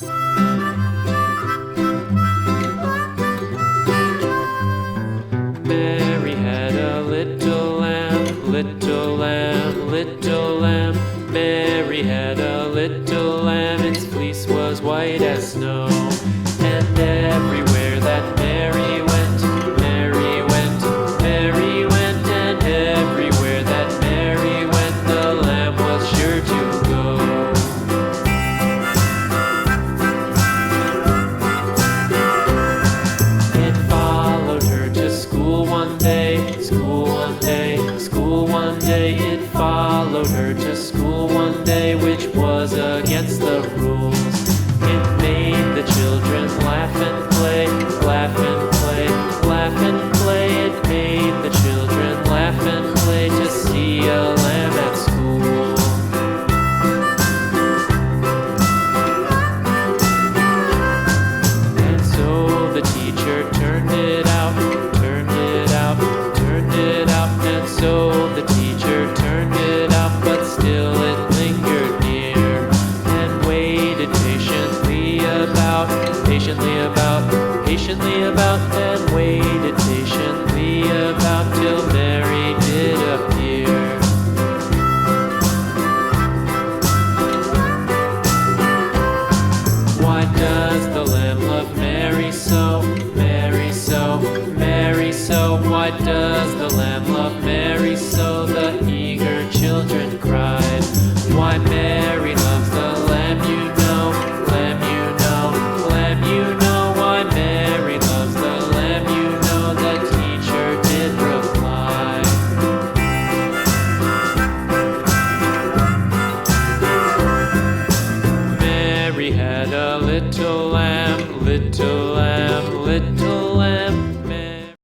Mary had a little lamb, little lamb, little lamb. Mary had a little lamb, its fleece was white as snow. And everywhere that Mary went, Mary went, Mary went. And everywhere that Mary went, the lamb was sure to go. It followed her to school one day, school one day, school one day. It followed her to school one day, which was against the rules. It made the children laugh and play, laugh and play, laugh and play. It made the children laugh and play to see a lamb at school. And so the teacher turned it out, turned it out, turned it out. And so the teacher turned it out, but still it lingered near and waited patiently about, patiently about, patiently about, and waited patiently about till Mary did appear. Why does the lamb love Mary so, Mary so, Mary so? Why does the lamb love Mary so? The eager children cried. Why Mary loves the lamb, you know, lamb, you know, lamb, you know. Why Mary loves the lamb, you know, the teacher did reply. Mary had a little lamb, little lamb, little